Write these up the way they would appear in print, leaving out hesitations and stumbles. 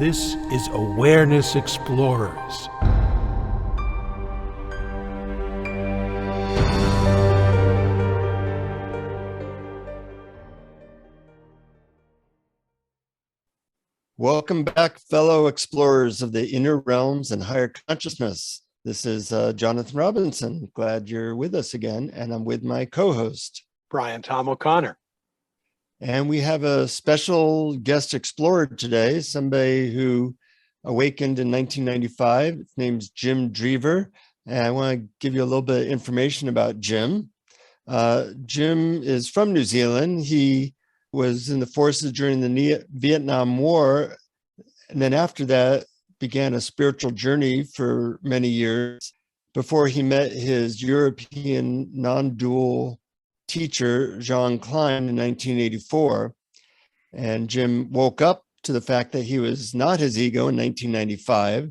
This is Awareness Explorers. Welcome back, fellow explorers of the inner realms and higher consciousness. This is Jonathan Robinson. Glad you're with us again, and I'm with my co-host, BrianTomO'Connor. And we have a special guest explorer today, somebody who awakened in 1995. His name's Jim Dreaver, and I want to give you a little bit of information about Jim. Jim is from New Zealand. He was in the forces during the Vietnam War, and then after that began a spiritual journey for many years before he met his European non-dual teacher, Jean Klein, in 1984. And Jim woke up to the fact that he was not his ego in 1995.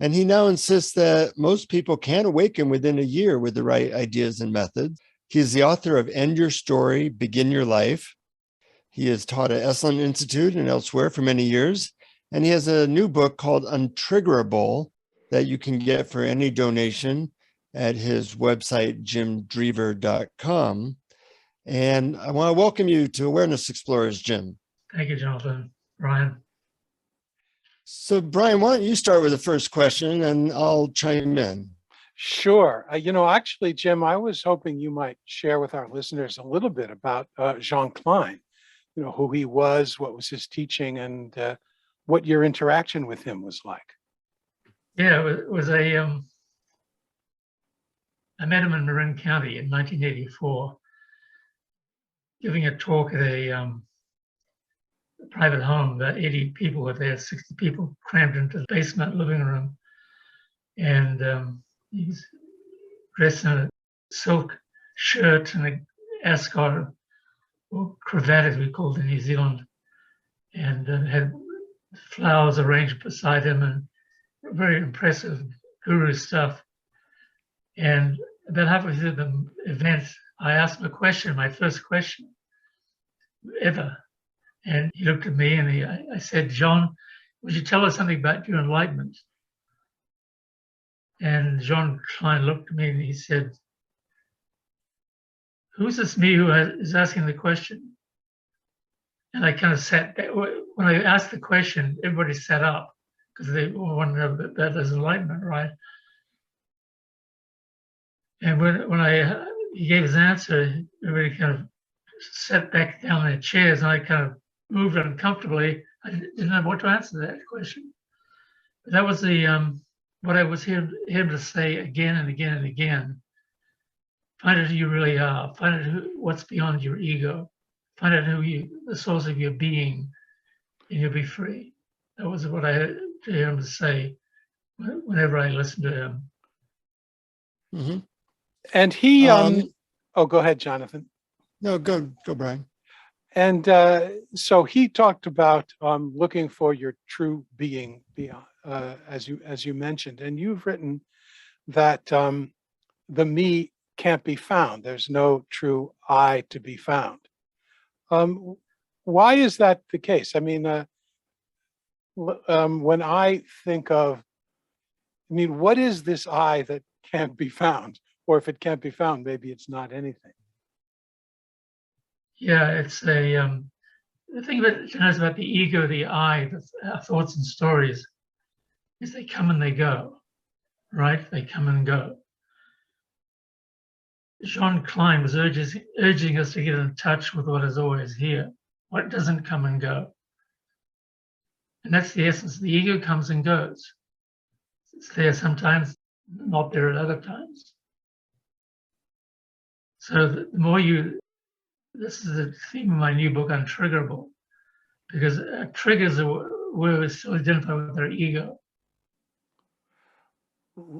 And he now insists that most people can awaken within a year with the right ideas and methods. He is the author of End Your Story, Begin Your Life. He has taught at Esalen Institute and elsewhere for many years. And he has a new book called Untriggerable that you can get for any donation at his website, jimdreaver.com. And I want to welcome you to Awareness Explorers, Jim. Thank you, Jonathan. Brian. So, Brian, why don't you start with the first question and I'll chime in. Sure. Actually, Jim, I was hoping you might share with our listeners a little bit about Jean Klein, who he was, what was his teaching, and what your interaction with him was like. Yeah, it was I met him in Marin County in 1984, giving a talk at a private home. About 80 people were there, 60 people crammed into the basement living room. And he was dressed in a silk shirt and an ascot, or cravat as we called it in New Zealand, and had flowers arranged beside him and very impressive guru stuff. And about halfway through the event, I asked him a question, my first question ever. And he looked at me and I said, "John, would you tell us something about your enlightenment?" And Jean Klein looked at me and he said, "Who's this me who is asking the question?" And I kind of sat back. When I asked the question, everybody sat up because they wanted to know about his enlightenment, right? And when he gave his answer, everybody kind of sat back down in their chairs, and I kind of moved uncomfortably. I didn't know what to answer to that question. But that was what I was here to say again and again and again. Find out who you really are. Find out what's beyond your ego. Find out the source of your being, and you'll be free. That was what I heard him to say whenever I listened to him. Mm-hmm. And he, oh, go ahead, Jonathan. No, go, Brian. And so he talked about looking for your true being beyond, as you mentioned, and you've written that the me can't be found. There's no true I to be found. Why is that the case? I mean, when I think of, what is this I that can't be found? Or if it can't be found, maybe it's not anything. Yeah, it's the thing about the ego, the I, our thoughts and stories, is they come and they go, right? They come and go. Jean Klein was urging us to get in touch with what is always here, what doesn't come and go. And that's the essence. The ego comes and goes. It's there sometimes, not there at other times. So the more this is the theme of my new book, Untriggerable, because triggers are where we still identify with our ego.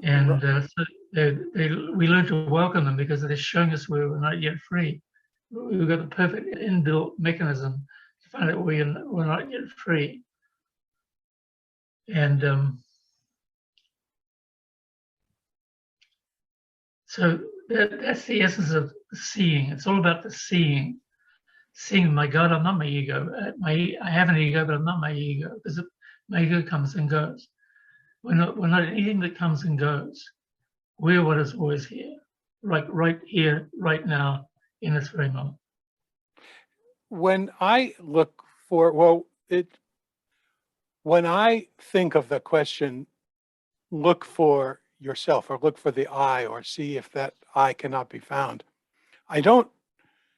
And so we learn to welcome them because they're showing us we're not yet free. We've got the perfect inbuilt mechanism to find out we're not yet free. And so that's the essence of seeing. It's all about the seeing. Seeing, my God, I'm not my ego. I have an ego, but I'm not my ego. There's My ego comes and goes. We're not anything that comes and goes. We're what is always here, right here, right now, in this very moment. When I look for, when I think of the question, look for yourself or look for the I or see if that I cannot be found, I don't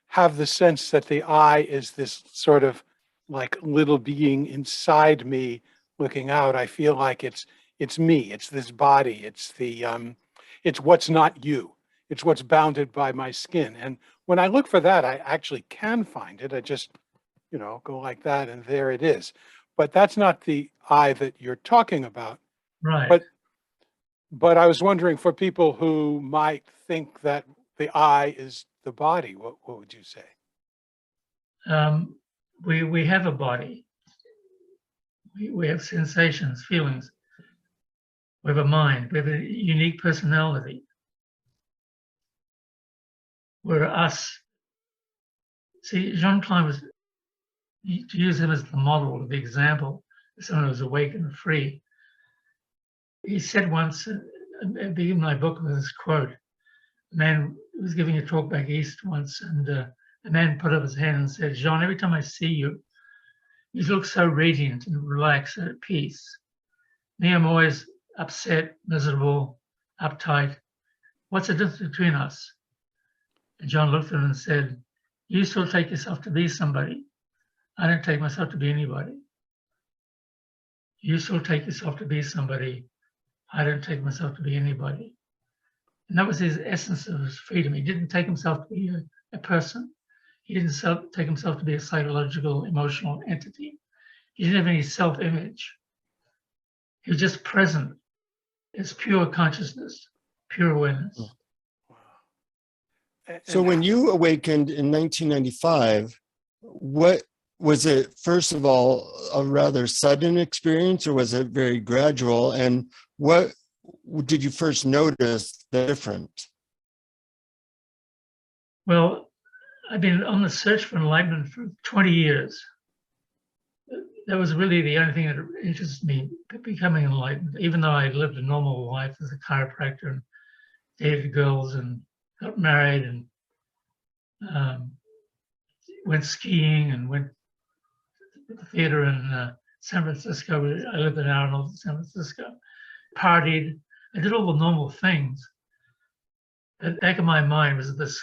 have the sense that the I is this sort of like little being inside me looking out. I feel like it's me, it's this body, it's what's not you, it's what's bounded by my skin. And when I look for that, I actually can find it. I just, go like that and there it is. But that's not the I that you're talking about. Right. But I was wondering, for people who might think that the I is the body, what would you say? We have a body. We have sensations, feelings. We have a mind. We have a unique personality. We're us. See, Jean Klein was, to use him as the model, the example, someone who was awakened and free. He said once, at the beginning of my book with this quote, a man was giving a talk back east once, and a man put up his hand and said, Jean, every time I see you, you look so radiant and relaxed and at peace. Me, I'm always upset, miserable, uptight. What's the difference between us? And John looked at him and said, you still take yourself to be somebody. I don't take myself to be anybody. You still take yourself to be somebody. I don't take myself to be anybody. And that was his essence of his freedom. He didn't take himself to be a person. He didn't take himself to be a psychological, emotional entity. He didn't have any self-image. He was just present. It's pure consciousness, pure awareness. So when you awakened in 1995, what was it, first of all, a rather sudden experience, or was it very gradual? And what did you first notice the difference? Well, I've been on the search for enlightenment for 20 years. That was really the only thing that interested me, becoming enlightened, even though I lived a normal life as a chiropractor and dated girls and got married and went skiing and went to the theater in San Francisco. I lived an hour north of San Francisco, partied. I did all the normal things. At the back of my mind was this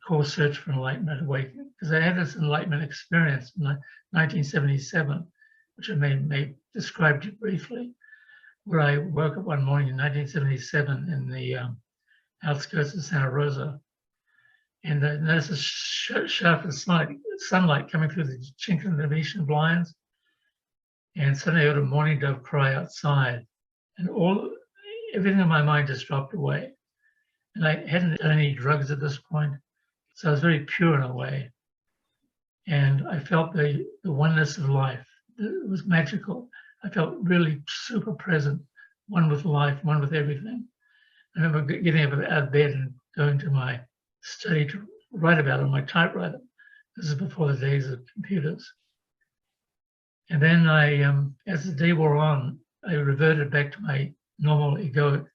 core search for enlightenment, awakening, because I had this enlightenment experience in 1977, which I may describe to you briefly, where I woke up one morning in 1977 in the outskirts of Santa Rosa, and I noticed a shaft of sunlight coming through the chink in the Venetian blinds, and suddenly I heard a mourning dove cry outside, and everything in my mind just dropped away. And I hadn't done any drugs at this point, so I was very pure in a way. And I felt the oneness of life. It was magical. I felt really super present, one with life, one with everything. I remember getting up out of bed and going to my study to write about it on my typewriter. This is before the days of computers. And then as the day wore on, I reverted back to my normal egoic,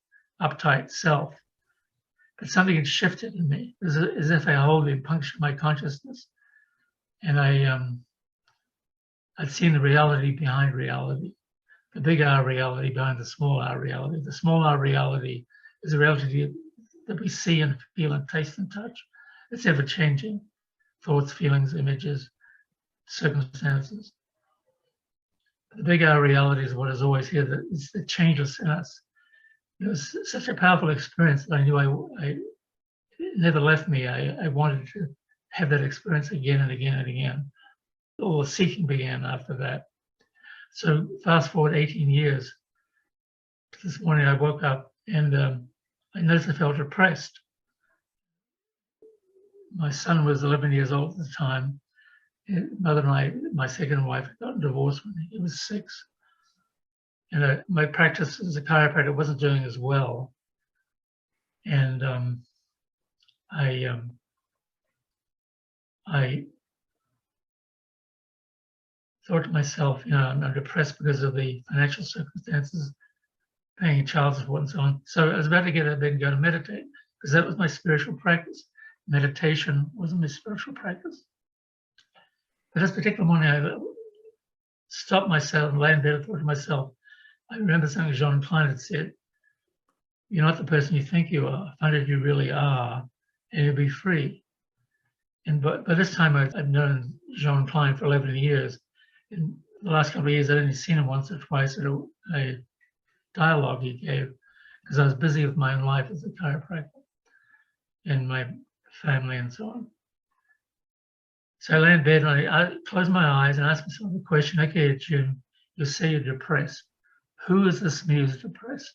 uptight self. But something had shifted in me, as if I wholly punctured my consciousness. And I'd seen the reality behind reality, the big R reality behind the small R reality. The small R reality is a reality that we see and feel and taste and touch. It's ever changing. Thoughts, feelings, images, circumstances. The big R reality is what is always here, that it's the changeless in us. It was such a powerful experience that I knew it never left me. I wanted to have that experience again and again and again. All the seeking began after that. So fast forward 18 years. This morning I woke up and I noticed I felt depressed. My son was 11 years old at the time. His mother and my second wife, had gotten divorced when he was 6. And my practice as a chiropractor wasn't doing as well. And I thought to myself, I'm depressed because of the financial circumstances, paying child support and so on. So I was about to get out of bed and go to meditate, because that was my spiritual practice. Meditation wasn't my spiritual practice. But this particular morning, I stopped myself and lay in bed and thought to myself, I remember something Jean Klein had said, you're not the person you think you are, find out who you really are, and you'll be free. And by this time, I'd known Jean Klein for 11 years. In the last couple of years, I'd only seen him once or twice at a dialogue he gave, because I was busy with my own life as a chiropractor and my family and so on. So I lay in bed and I closed my eyes and asked myself the question, okay, Jim, you say you're depressed. Who is this me who's depressed?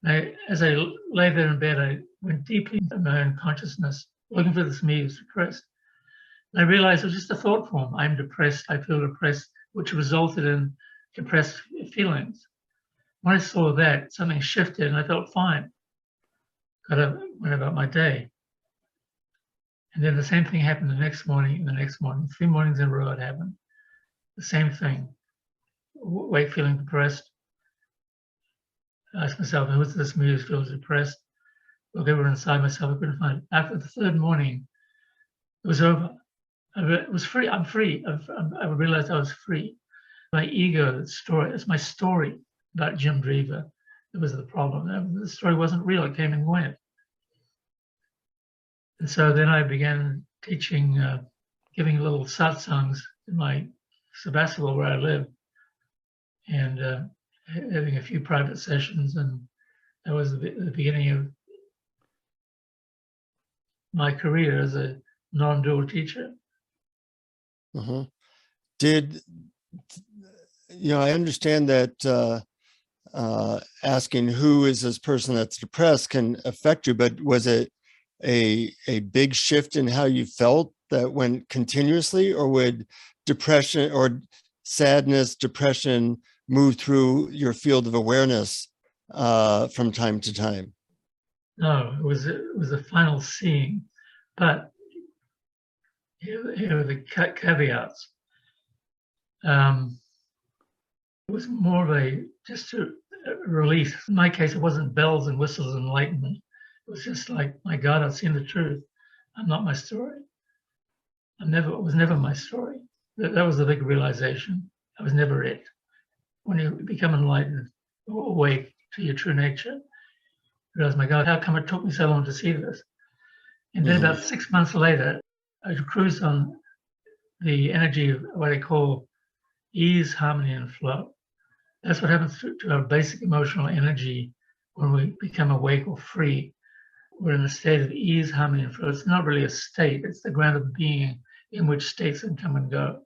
Now, as I lay there in bed, I went deeply into my own consciousness, looking for this me who's depressed. And I realized it was just a thought form. I'm depressed, I feel depressed, which resulted in depressed feelings. When I saw that, something shifted and I felt fine. Went about my day. And then the same thing happened the next morning and the next morning. 3 mornings in a row it happened. The same thing. Wake feeling depressed. I asked myself, who's this me who feels depressed? Look over inside myself, I couldn't find it. After the 3rd morning, it was over. It was free. I'm free. I realized I was free. My ego story, it's my story about Jim Dreaver. It was the problem. The story wasn't real. It came and went. And so then I began teaching, giving little satsangs in my sabbasacal where I live, and having a few private sessions. And that was the beginning of my career as a non-dual teacher. I understand that asking who is this person that's depressed can affect you, but was it a big shift in how you felt that went continuously, or would depression or sadness, depression move through your field of awareness from time to time? No, it was a final seeing, but here are the caveats. It was more of just a release. In my case, it wasn't bells and whistles and enlightenment. It was just like, my God, I've seen the truth. I'm not my story. It was never my story. That was the big realization. I was never it. When you become enlightened, awake to your true nature, you realize, my God, how come it took me so long to see this? And then about 6 months later, I cruised on the energy of what I call ease, harmony, and flow. That's what happens to our basic emotional energy when we become awake or free. We're in a state of ease, harmony, and flow. It's not really a state, it's the ground of being in which states can come and go.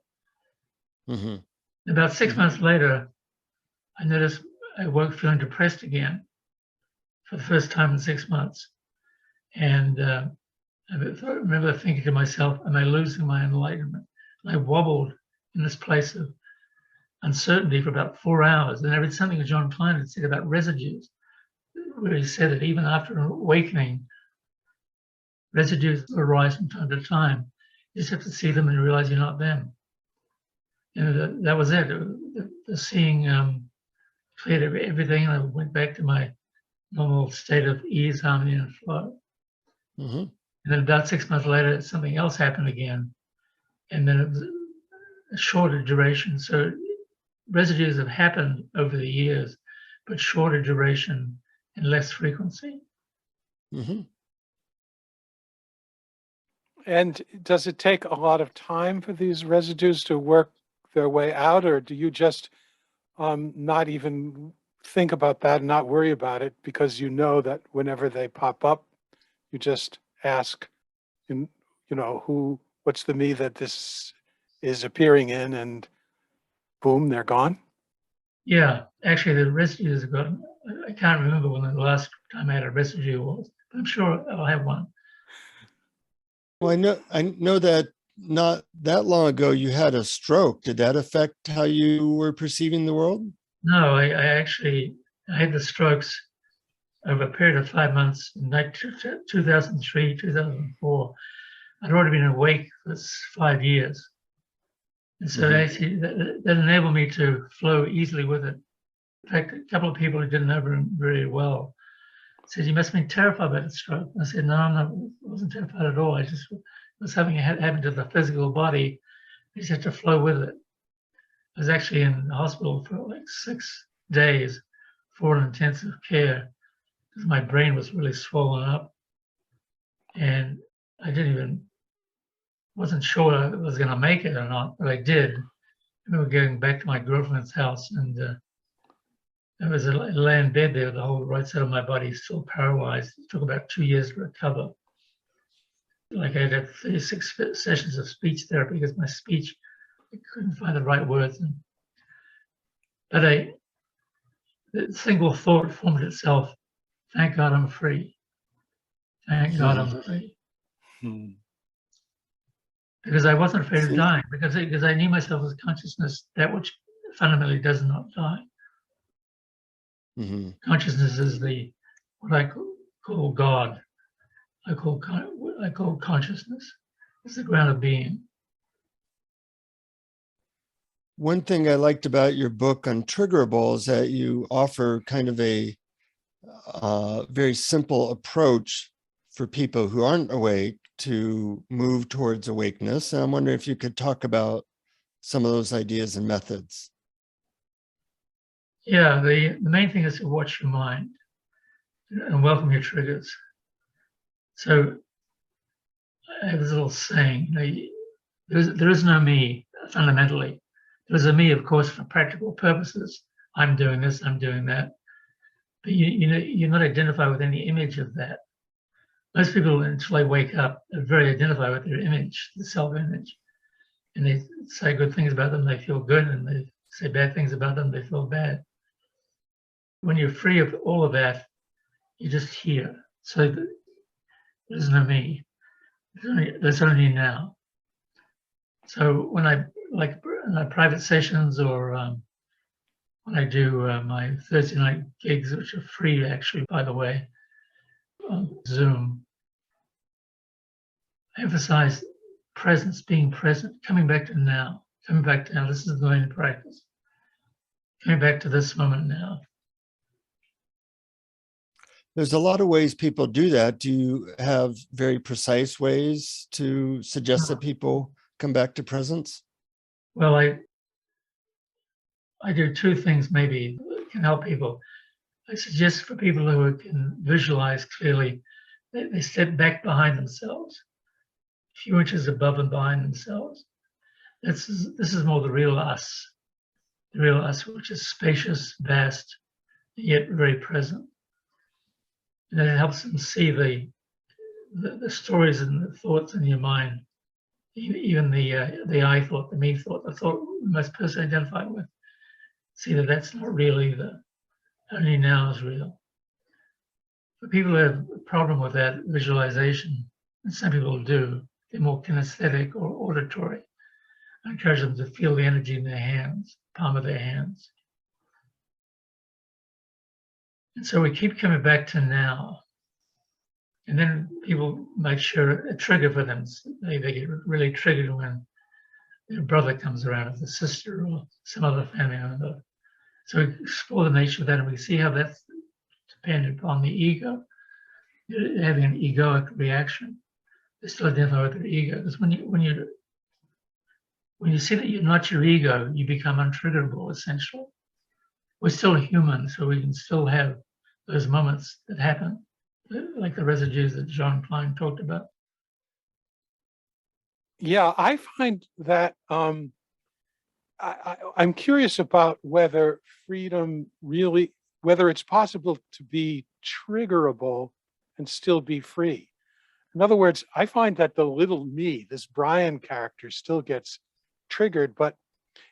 About 6 months later, I noticed I woke feeling depressed again for the first time in 6 months. And I remember thinking to myself, am I losing my enlightenment? And I wobbled in this place of uncertainty for about 4 hours. And I read something that Jean Klein had said about residues, where he said that even after an awakening, residues arise from time to time. You just have to see them and realize you're not them. And that was it. The seeing cleared everything, and I went back to my normal state of ease, harmony, and flow. And then about 6 months later, something else happened again. And then it was a shorter duration. So residues have happened over the years, but shorter duration and less frequency. And does it take a lot of time for these residues to work their way out, or do you just not even think about that and not worry about it, because you know that whenever they pop up, you just ask, what's the me that this is appearing in, and boom, they're gone? Yeah, actually the residues are gone. I can't remember when the last time I had a residue was, but I'm sure I'll have one. Well, I know that not that long ago you had a stroke. Did that affect how you were perceiving the world? No, I had the strokes over a period of 5 months in 2003, 2004. I'd already been awake for 5 years. And so actually that enabled me to flow easily with it. In fact, a couple of people who didn't know him very well said, "You must have been terrified about the stroke." I said, "No, I wasn't terrified at all. I just was having it happen to the physical body. I just had to flow with it." I was actually in the hospital for like 6 days for intensive care because my brain was really swollen up. And I wasn't sure I was going to make it or not, but I did. I remember going back to my girlfriend's house, and I lay in bed there, the whole right side of my body still paralyzed. It took about 2 years to recover. Like I had 36 sessions of speech therapy because my speech, I couldn't find the right words. But the single thought formed itself: thank God I'm free. Thank God I'm free. Because I wasn't afraid of dying, because I knew myself as consciousness, that which fundamentally does not die. Consciousness is what I call God. I call consciousness. It's the ground of being. One thing I liked about your book Untriggerable is that you offer kind of a very simple approach for people who aren't awake to move towards awakeness. And I'm wondering if you could talk about some of those ideas and methods. Yeah, the main thing is to watch your mind and welcome your triggers. So I have this little saying, there is no me fundamentally. There is a me, of course, for practical purposes. I'm doing this, I'm doing that. But you're not identified with any image of that. Most people, until they wake up, are very identified with their image, the self-image. And they say good things about them, they feel good, and they say bad things about them, they feel bad. When you're free of all of that, you're just here. So there's no me. There's only now. So when I, like in my private sessions, or when I do my Thursday night gigs, which are free actually, by the way, on Zoom, I emphasize presence, being present, coming back to now, This is the learning practice. Coming back to this moment now. There's a lot of ways people do that. Do you have very precise ways to suggest that people come back to presence? Well, I do two things maybe that can help people. I suggest for people who can visualize clearly, they step back behind themselves, a few inches above and behind themselves. This is more the real us, which is spacious, vast, yet very present. And it helps them see the stories and the thoughts in your mind, even the I thought, the me thought, the thought we must personally identify with. See that that's not real either. Only now is real. For people who have a problem with that visualization, and some people do, they're more kinesthetic or auditory. I encourage them to feel the energy in their hands, palm of their hands. And so we keep coming back to now. And then people make sure a trigger for them. They get really triggered when their brother comes around, or the sister, or some other family member. So we explore the nature of that, and we see how that's dependent upon the ego. You're having an egoic reaction. They still identify with their ego, because when you see that you're not your ego, you become untriggerable, essentially. We're still human, so we can still have those moments that happen, like the residues that Jean Klein talked about. Yeah, I find that I'm curious about whether freedom really, whether it's possible to be triggerable and still be free. In other words, I find that the little me, this Brian character, still gets triggered, but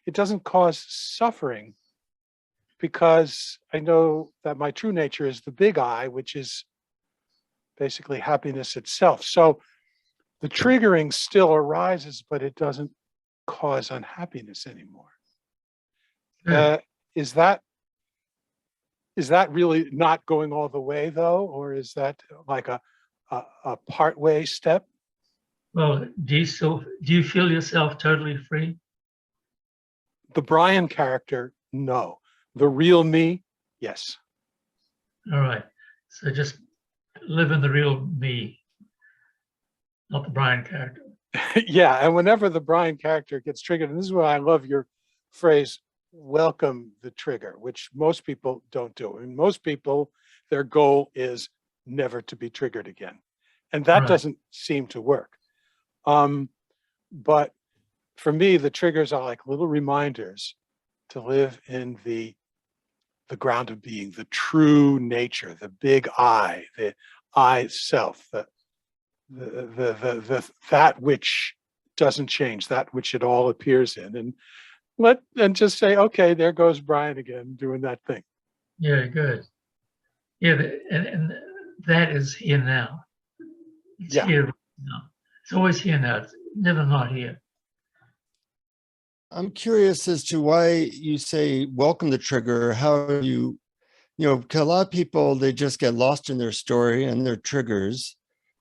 it doesn't cause suffering, because I know that my true nature is the big I, which is basically happiness itself. So the triggering still arises, but it doesn't cause unhappiness anymore. Is that really not going all the way though, or is that like a part-way step? Well, do you feel yourself totally free? The Brian character, no. The real me, yes. All right. So just live in the real me, not the Brian character. Yeah, and whenever the Brian character gets triggered, and this is why I love your phrase, welcome the trigger, which most people don't do. And most people, their goal is never to be triggered again. And that Right. doesn't seem to work. But for me, the triggers are like little reminders to live in the ground of being, the true nature, the big I, the I self, the that which doesn't change, that which it all appears in, and just say, okay, there goes Brian again doing that thing. Yeah, good. Yeah, and that is here now. It's Yeah. here now. It's always here now. It's never not here. I'm curious as to why you say welcome the trigger. How you know, 'cause a lot of people, they just get lost in their story and their triggers.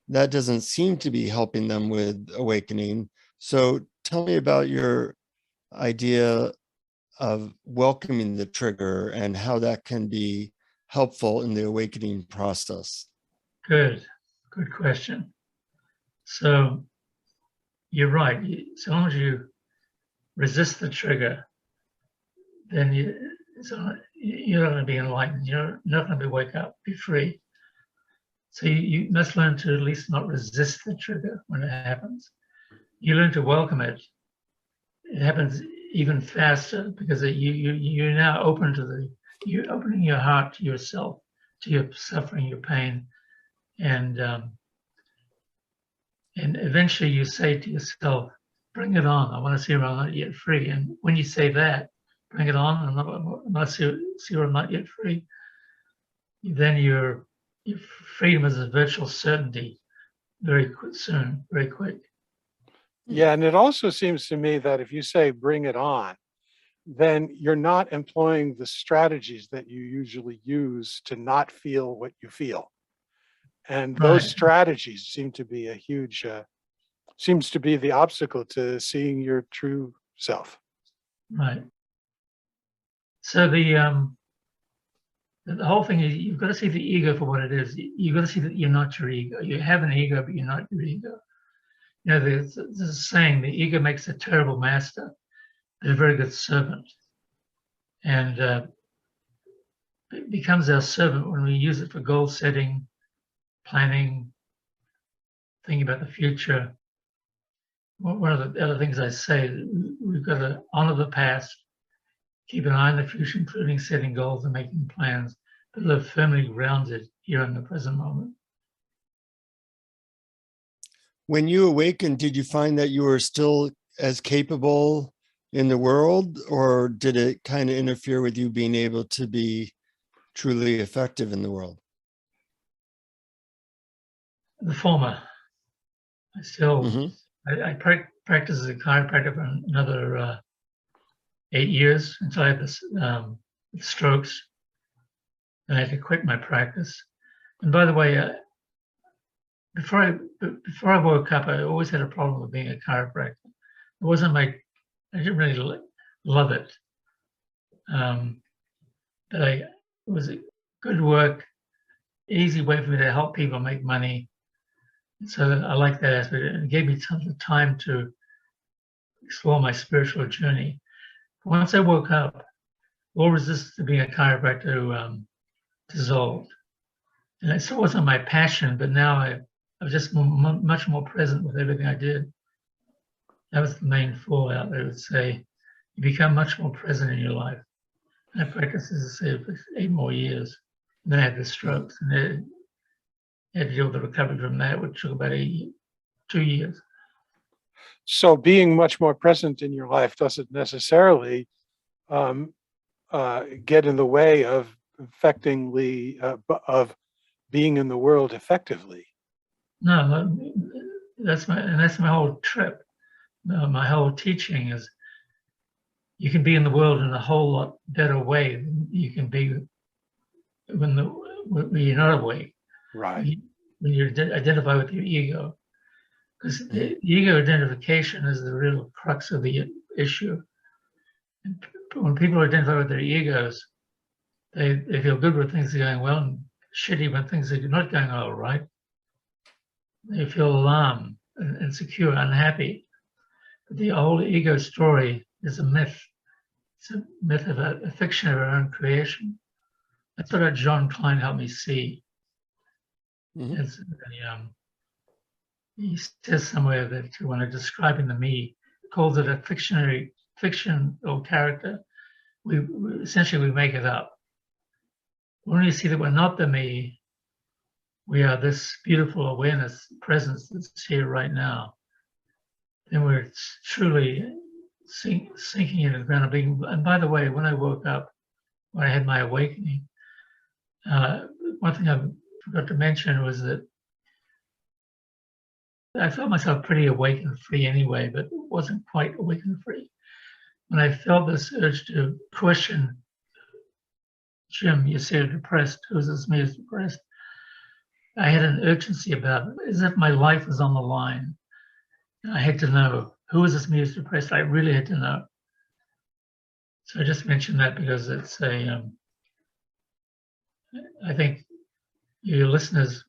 That doesn't seem to be helping them with awakening. So tell me about your idea of welcoming the trigger and how that can be helpful in the awakening process. Good question. So you're right. So long as you resist the trigger, then you're not going to be enlightened. You're not going to wake up, be free. So you must learn to at least not resist the trigger when it happens. You learn to welcome it. It happens even faster because you're now open to you're opening your heart to yourself, to your suffering, your pain, and eventually you say to yourself, "Bring it on! I want to see where I'm not yet free." And when you say that, "Bring it on! I'm not see where I'm not yet free," then your freedom is a virtual certainty, very quick. Yeah, and it also seems to me that if you say bring it on, then you're not employing the strategies that you usually use to not feel what you feel. And those Right. strategies seem to be a huge, seems to be the obstacle to seeing your true self. Right. So the whole thing is you've got to see the ego for what it is. You've got to see that you're not your ego. You have an ego, but you're not your ego. You know, there's a saying, the ego makes a terrible master, but a very good servant. And it becomes our servant when we use it for goal setting, planning, thinking about the future. One of the other things I say, we've got to honor the past, keep an eye on the future, including setting goals and making plans, but live firmly grounded here in the present moment. When you awakened, did you find that you were still as capable in the world, or did it kind of interfere with you being able to be truly effective in the world? The former. I still, Mm-hmm. I practiced as a chiropractor for another 8 years until I had this strokes, and I had to quit my practice. And by the way, before I woke up, I always had a problem with being a chiropractor. It wasn't I didn't really love it, but it was a good work, easy way for me to help people make money. So I like that aspect. It gave me tons of time to explore my spiritual journey. Once I woke up, all resistance to being a chiropractor dissolved. And it still wasn't my passion, but now I was just much more present with everything I did. That was the main fallout, I would say. You become much more present in your life. And I practiced, as I say, for 8 more years. And then I had the strokes, and I had to deal with the recovery from that, which took about 2 years. So being much more present in your life doesn't necessarily get in the way of of being in the world effectively. No, that's my whole trip. My whole teaching is you can be in the world in a whole lot better way than you can be when you're not awake. Right. When you identify with your ego. Because the ego identification is the real crux of the issue. And when people identify with their egos, they feel good when things are going well and shitty when things are not going all right. They feel alarmed and insecure, unhappy. But the old ego story is a myth. It's a myth of a fiction of our own creation. That's what Jean Klein helped me see. Mhm. It's, he says somewhere that when describing the me, he calls it a fiction or character. We essentially make it up. When we see that we're not the me, we are this beautiful awareness presence that's here right now, then we're truly sinking into the ground of being. And by the way, when I woke up, when I had my awakening, one thing I forgot to mention was that I felt myself pretty awakened free anyway, but wasn't quite awakened free. When I felt this urge to question, Jim, you said depressed, who's this me who's depressed? I had an urgency about it, as if my life was on the line. I had to know, who is this me who's depressed? I really had to know. So I just mentioned that because it's I think your listeners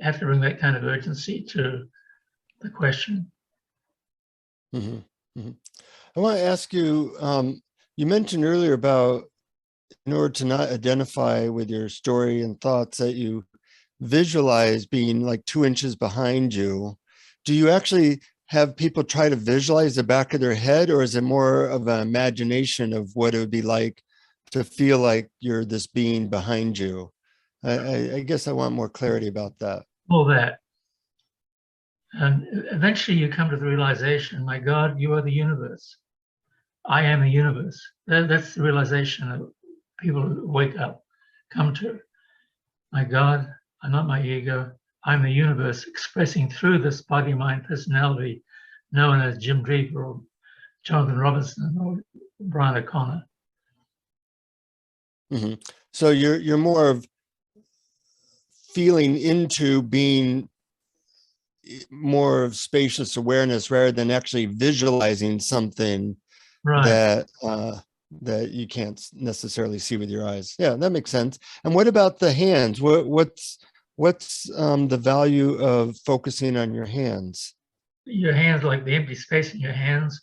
have to bring that kind of urgency to the question. Mhm. Mhm. I want to ask you, you mentioned earlier about in order to not identify with your story and thoughts that you visualize being like 2 inches behind you. Do you actually have people try to visualize the back of their head, or is it more of an imagination of what it would be like to feel like you're this being behind you? I guess I want more clarity about that. All that. And eventually you come to the realization, my God, you are the universe. I am the universe. That's the realization that people who wake up come to. My God, I'm not my ego. I'm the universe expressing through this body, mind, personality known as Jim Dreaver or Jonathan Robinson or BrianTomO'Connor. Mm-hmm. So you're more of feeling into being more of spacious awareness rather than actually visualizing something Right. that you can't necessarily see with your eyes. Yeah, that makes sense. And what about the hands? What's the value of focusing on your hands? Your hands, like the empty space in your hands,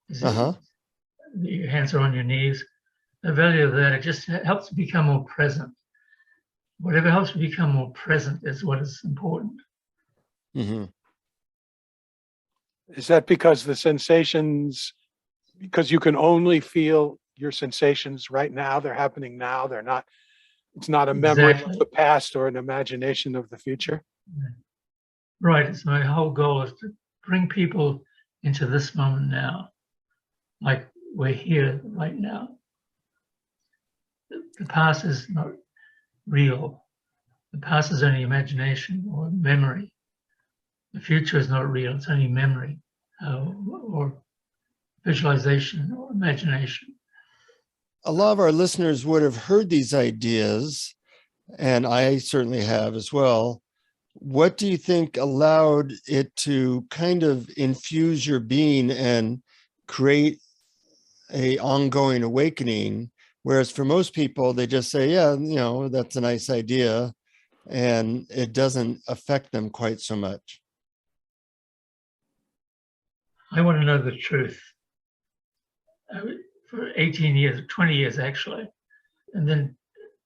your hands are on your knees. The value of that, it just helps you become more present. Whatever helps you become more present is what is important. Mm-hmm. Is that because the sensations, because you can only feel your sensations right now, they're happening now, they're not, it's not a memory of the past or an imagination of the future? Right. So my whole goal is to bring people into this moment now, like we're here right now. The past is not real. The past is only imagination or memory. The future is not real. It's only memory or visualization or imagination. A lot of our listeners would have heard these ideas, and I certainly have as well. What do you think allowed it to kind of infuse your being and create a ongoing awakening? Whereas for most people, they just say, yeah, that's a nice idea, and it doesn't affect them quite so much. I want to know the truth. For 18 years, 20 years actually. And then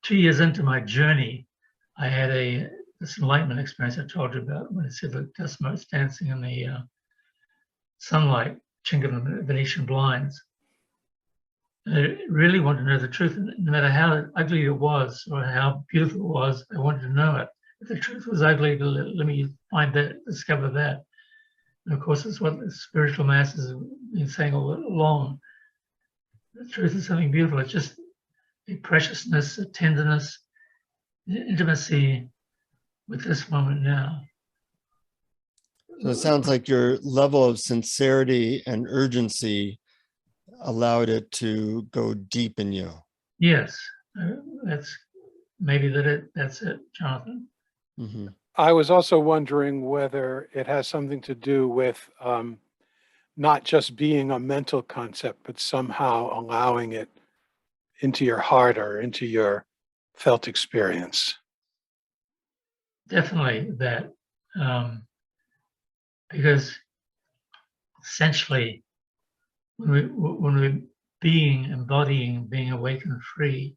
2 years into my journey, I had this enlightenment experience I told you about when I said the dust motes dancing in the sunlight, chink of the Venetian blinds. And I really wanted to know the truth. No matter how ugly it was or how beautiful it was, I wanted to know it. If the truth was ugly, let me find that, discover that. And of course, it's what the spiritual masters have been saying all along. The truth is something beautiful. It's just a preciousness, a tenderness, intimacy with this moment now. So it sounds like your level of sincerity and urgency allowed it to go deep in you. Yes, that's it, Jonathan. Mm-hmm. I was also wondering whether it has something to do with not just being a mental concept, but somehow allowing it into your heart or into your felt experience. Definitely that, because essentially, when we're embodying, being awakened, free,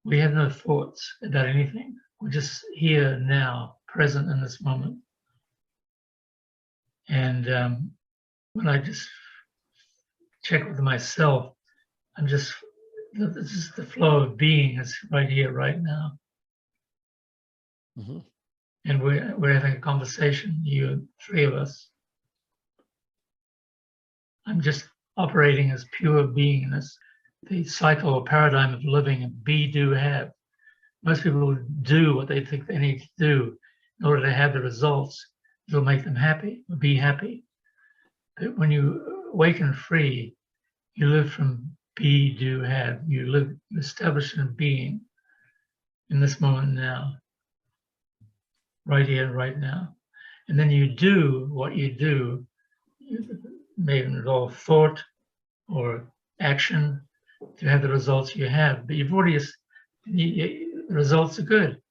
we have no thoughts about anything. We're just here now, present in this moment. And when I just check with myself, this is the flow of being is right here, right now. Mm-hmm. And we're having a conversation, you three of us. I'm just operating as pure beingness. The cycle or paradigm of living and be, do, have. Most people do what they think they need to do in order to have the results that'll make them happy, or be happy. But when you awaken free, you live from be, do, have. You establish in being in this moment now, right here, right now. And then you do what you do. It may involve thought or action to have the results you have. But you've already, the results are good,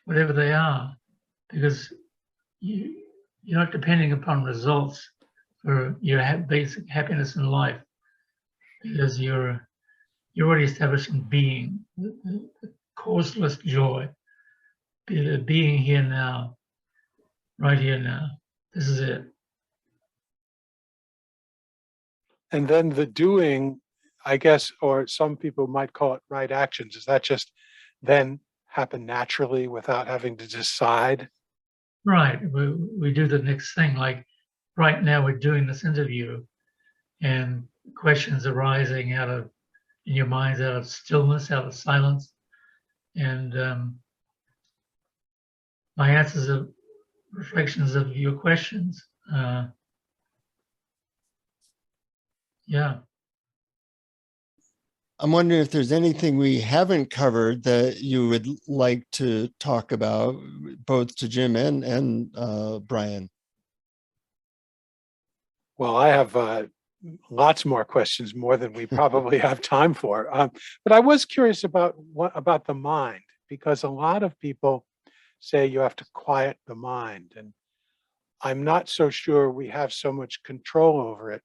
whatever they are, because you're not depending upon results for your basic happiness in life, because you're already establishing being, the causeless joy, being here now, right here now. This is it. And then the doing, I guess, or some people might call it right actions. Does that just then happen naturally without having to decide? Right. We do the next thing. Like right now, we're doing this interview, and questions arising in your minds, out of stillness, out of silence, and my answers are reflections of your questions. Yeah. I'm wondering if there's anything we haven't covered that you would like to talk about, both to Jim and Brian. Well, I have lots more questions, more than we probably have time for. But I was curious about the mind, because a lot of people say you have to quiet the mind, and I'm not so sure we have so much control over it.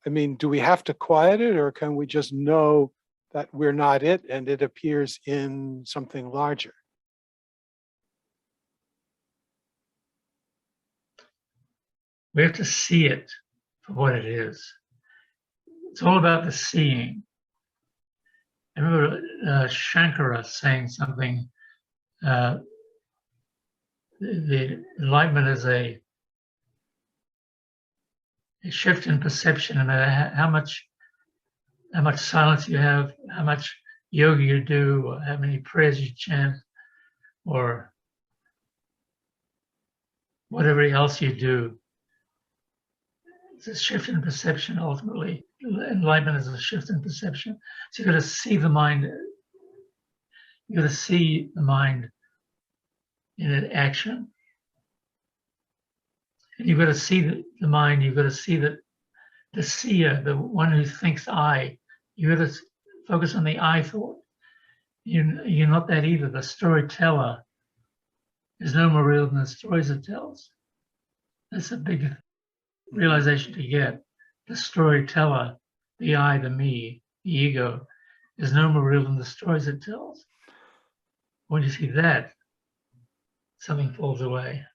I mean, do we have to quiet it, or can we just know that we're not it and it appears in something larger? We have to see it for what it is. It's all about the seeing. I remember Shankara saying something, the enlightenment is a shift in perception, no matter how much silence you have, how much yoga you do, or how many prayers you chant, or whatever else you do. It's a shift in perception, ultimately. Enlightenment is a shift in perception. So you've got to see the mind. You've got to see the mind in its action. And you've got to see the mind. You've got to see that the seer, the one who thinks I. You've got to focus on the I thought. You're not that either. The storyteller is no more real than the stories it tells. That's a big realization to get. The storyteller, the I, the me, the ego, is no more real than the stories it tells. When you see that, something falls away.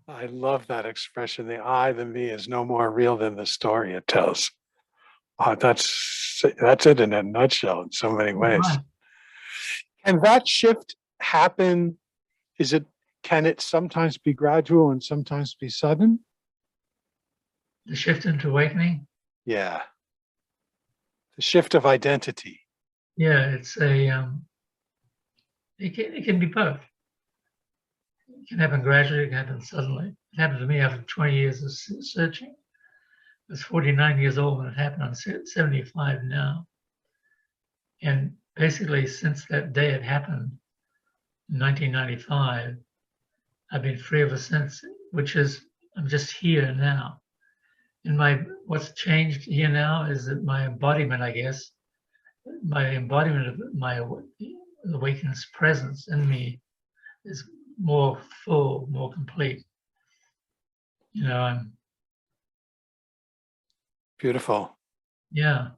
I love that expression. The I, the me, is no more real than the story it tells. That's it in a nutshell in so many ways. Right. Can that shift happen? Can it sometimes be gradual and sometimes be sudden? The shift into awakening? Yeah. The shift of identity. Yeah, it's it can be both. It can happen gradually, it can happen suddenly. It happened to me after 20 years of searching. I was 49 years old when it happened. I'm 75 now. And basically, since that day it happened in 1995, I've been free ever since, which is, I'm just here now. what's changed here now is that my embodiment, I guess, my embodiment of my awakened's presence in me is more full, more complete. You know, Beautiful. yeah.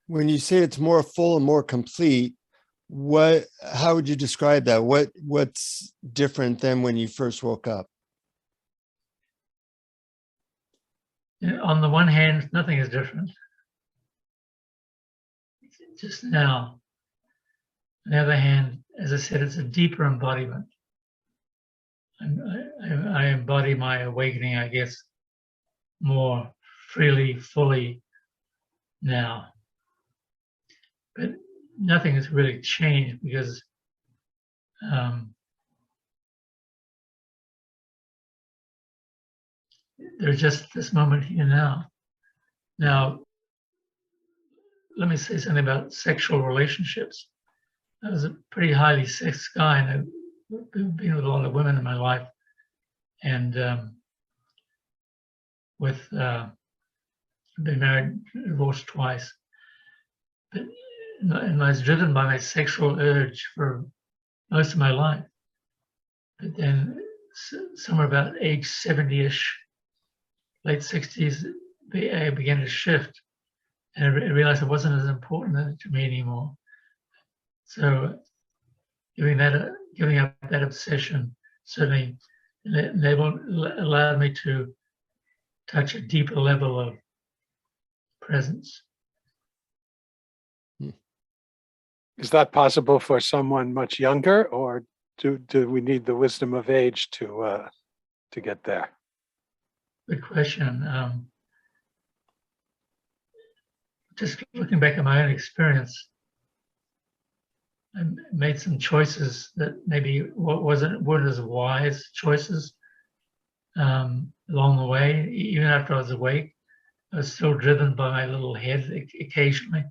When you say it's more full and more complete, how would you describe that? What's different than when you first woke up? On the one hand, nothing is different. It's just now. On the other hand, as I said, it's a deeper embodiment. I embody my awakening, I guess, more freely, fully now. But nothing has really changed because there's just this moment here now. Now, let me say something about sexual relationships. I was a pretty highly sexed guy, and I've been with a lot of women in my life, and been married, divorced twice. And I was driven by my sexual urge for most of my life. But then somewhere about age 70-ish, late 60s, I began to shift. And I realized it wasn't as important to me anymore. So giving up that obsession certainly allowed me to touch a deeper level of presence. Is that possible for someone much younger, or do we need the wisdom of age to get there? Good question. Just looking back at my own experience, I made some choices that maybe weren't as wise choices along the way. Even after I was awake, I was still driven by my little head occasionally.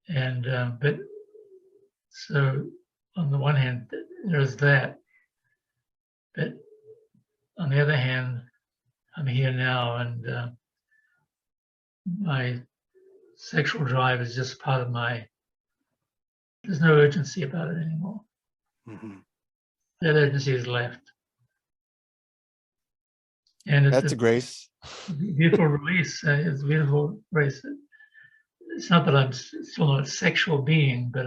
And but so on the one hand, there's that. But on the other hand, I'm here now, and my sexual drive is just part of there's no urgency about it anymore. Mm-hmm. That urgency is left. And That's a grace. Beautiful release. It's a beautiful grace. It's not that I'm still not a sexual being, but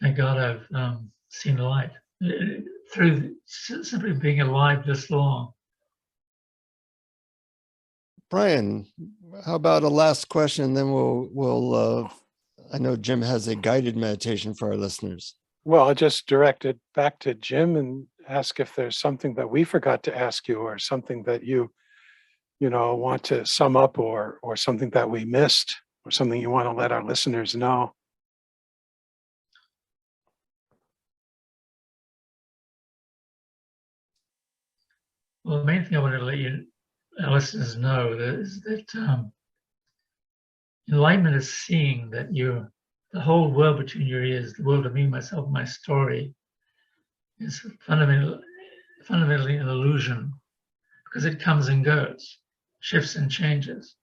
thank God I've seen the light through simply being alive this long. Brian, how about a last question? Then we'll I know Jim has a guided meditation for our listeners. Well, I'll just direct it back to Jim and ask if there's something that we forgot to ask you, or something that you want to sum up, or something that we missed, or something you want to let our listeners know. Well, the main thing I want to let our listeners know is that enlightenment is seeing that the whole world between your ears, the world of me, myself, my story, is fundamentally an illusion, because it comes and goes, shifts and changes.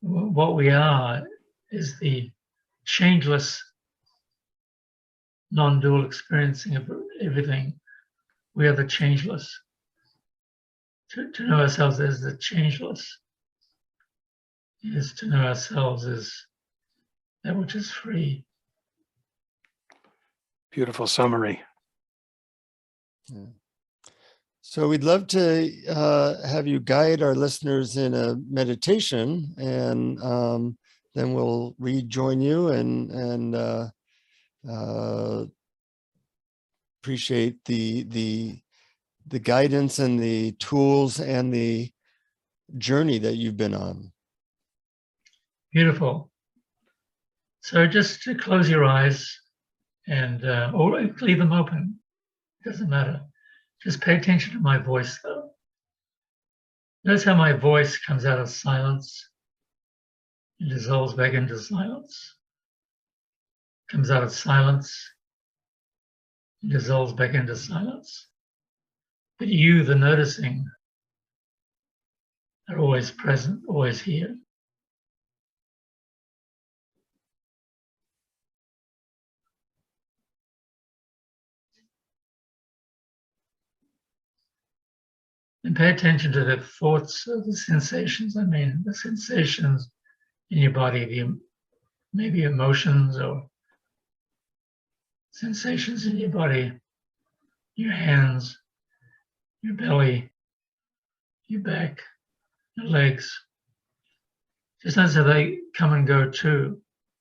What we are is the changeless, non-dual experiencing of everything. We are the changeless. To know ourselves as the changeless is to know ourselves as that which is free. Beautiful summary. Yeah. So we'd love to have you guide our listeners in a meditation, and then we'll rejoin you and appreciate the guidance and the tools and the journey that you've been on. Beautiful. So just to close your eyes and or leave them open, doesn't matter. Just pay attention to my voice, though. Notice how my voice comes out of silence and dissolves back into silence. Comes out of silence and dissolves back into silence. But you, the noticing, are always present, always here. And pay attention to the thoughts, the sensations. The sensations in your body, maybe emotions or sensations in your body, your hands, your belly, your back, your legs. Just notice how they come and go too.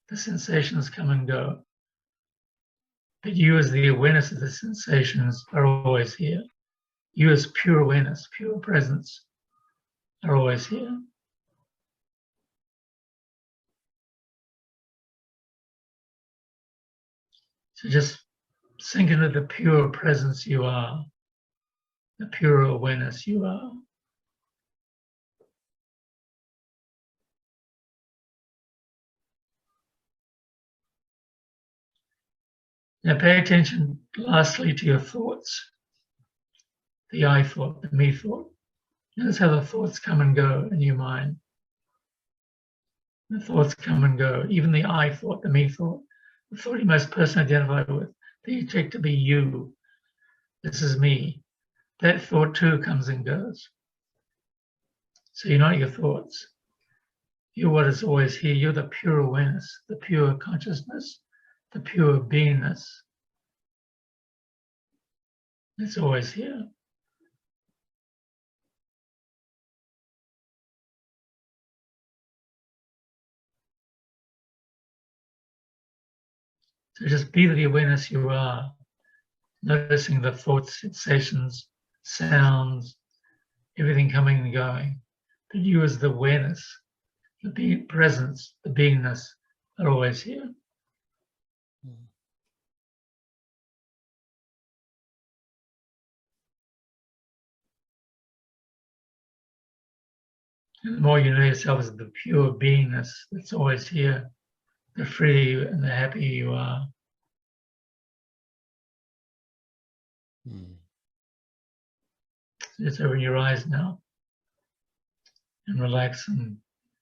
The sensations come and go. But you, as the awareness of the sensations, are always here. You, as pure awareness, pure presence, are always here. So just sink into the pure presence you are, the pure awareness you are. Now pay attention lastly to your thoughts, the I thought, the me thought. Notice how the thoughts come and go in your mind. The thoughts come and go, even the I thought, the me thought, the thought you most personally identify with, that you take to be you. This is me. That thought too comes and goes. So you're not your thoughts. You're what is always here. You're the pure awareness, the pure consciousness, the pure beingness. It's always here. So just be the awareness you are, noticing the thoughts, sensations, sounds, everything coming and going. But you as the awareness, the presence, the beingness are always here. And the more you know yourself as the pure beingness that's always here, the freer and the happier you are. Just open your eyes now and relax and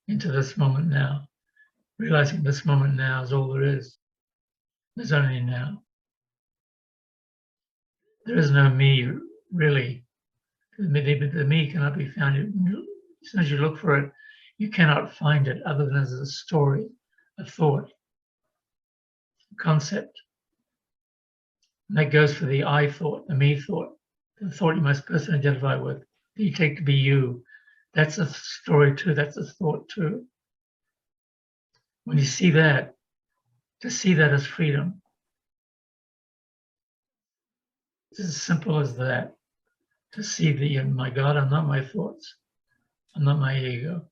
into this moment now, realizing this moment now is all there is. There's only now. There is no me, really. The me cannot be found. As soon as you look for it, you cannot find it other than as a story, a thought, a concept. And that goes for the I thought, the me thought, the thought you most personally identify with, that you take to be you. That's a story too, that's a thought too. When you see that, to see that as freedom. It's as simple as that. To see that, my God, I'm not my thoughts. I'm not my ego.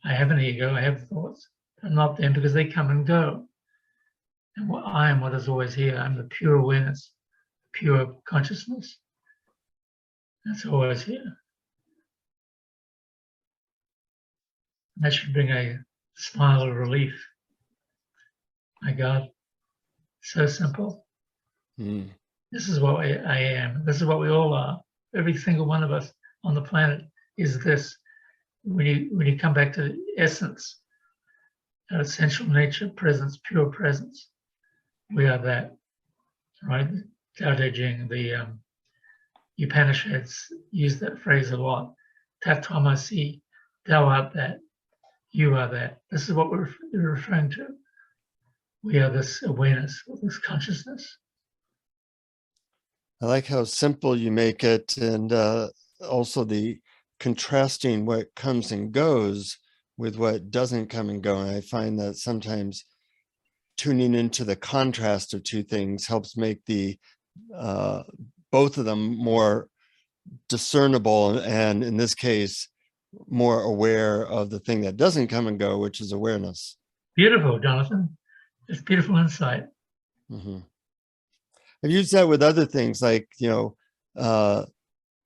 I have an ego, I have thoughts. I'm not them because they come and go. And I am what is always here. I'm the pure awareness, pure consciousness. That's always here. That should bring a smile of relief. My God, so simple. This is what I am. This is what we all are. Every single one of us on the planet is this. When you come back to the essence, our essential nature, presence, pure presence, we are that, right? Tao Te Ching, the Upanishads use that phrase a lot. Tat Twamasi, thou art that, you are that. This is what we're referring to. We are this awareness, this consciousness. I like how simple you make it, and also the contrasting what comes and goes with what doesn't come and go. And I find that sometimes tuning into the contrast of two things helps make the both of them more discernible, and in this case, more aware of the thing that doesn't come and go, which is awareness. Beautiful, Jonathan. It's beautiful insight. Mm-hmm. I've used that with other things like,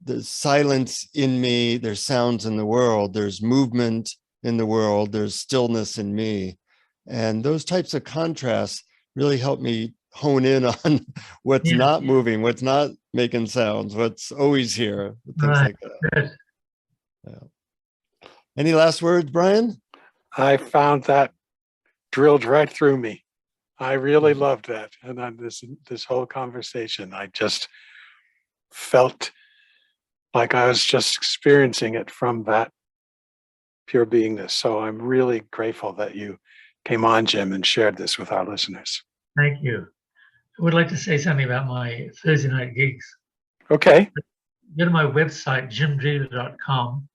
there's silence in me, there's sounds in the world, there's movement in the world, there's stillness in me. And those types of contrasts really help me hone in on what's Yeah. not moving, what's not making sounds, what's always here, things Right. like that. Good. Any last words, Brian? I found that drilled right through me. I really loved that. And on this whole conversation, I just felt like I was just experiencing it from that pure beingness. So I'm really grateful that you came on, Jim, and shared this with our listeners. Thank you. I would like to say something about my Thursday night gigs. Okay. Go to my website, jimdreaver.com,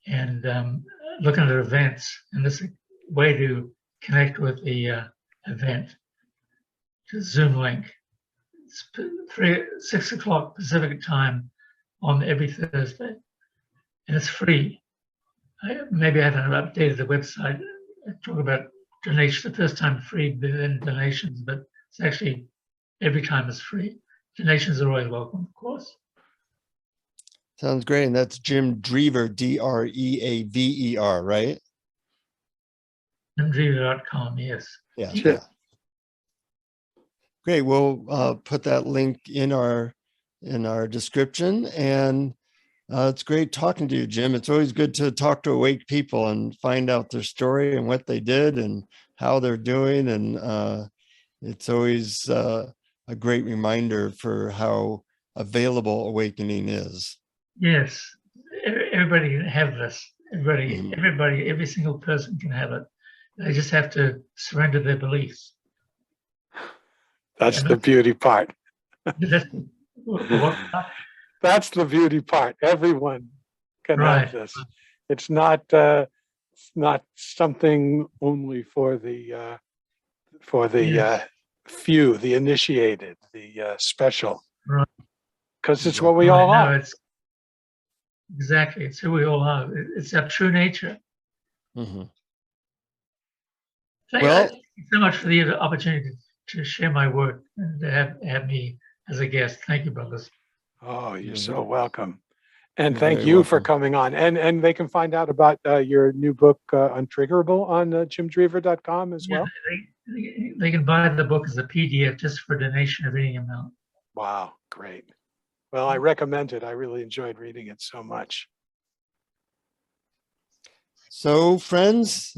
and look under events. And this is a way to connect with the event. Just Zoom link. It's 6 o'clock Pacific time on every Thursday, and it's free. Maybe I haven't updated the website. I talk about donations the first time free, then donations, but it's actually every time it's free. Donations are always welcome, of course. Sounds great. And that's Jim Dreaver, Dreaver, right? Untriggerable.com, yes. Yeah. Sure. Yeah. Great. We'll put that link in our description. And it's great talking to you, Jim. It's always good to talk to awake people and find out their story and what they did and how they're doing. And it's always a great reminder for how available awakening is. Yes, everybody can have this. Everybody, every single person can have it. They just have to surrender their beliefs. That's the beauty part. That's That's the beauty part. Everyone can Right. have this. It's not something only for the Yes. few, the initiated, the special. Right. Because it's what we all no, are. it's exactly. It's who we all are. It's our true nature. Mhm. Thank Well- you so much for the opportunity to share my work and to have me as a guest. Thank you, brothers. Oh, you're You're so very- welcome. And you're thank very you for welcome. coming on. And they can find out about your new book, Untriggerable, on jimdreaver.com as well. They can buy the book as a PDF just for donation of any amount. Wow, great. Well, I recommend it. I really enjoyed reading it so much. So, friends,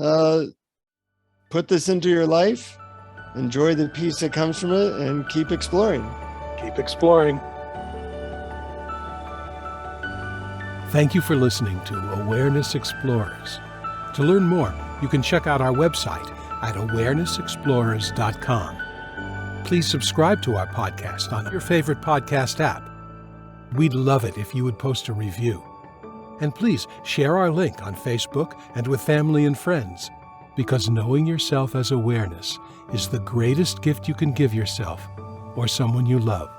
put this into your life, enjoy the peace that comes from it, and keep exploring. Keep exploring. Thank you for listening to Awareness Explorers. To learn more, you can check out our website at awarenessexplorers.com. Please subscribe to our podcast on your favorite podcast app. We'd love it if you would post a review. And please share our link on Facebook and with family and friends, because knowing yourself as awareness is the greatest gift you can give yourself or someone you love.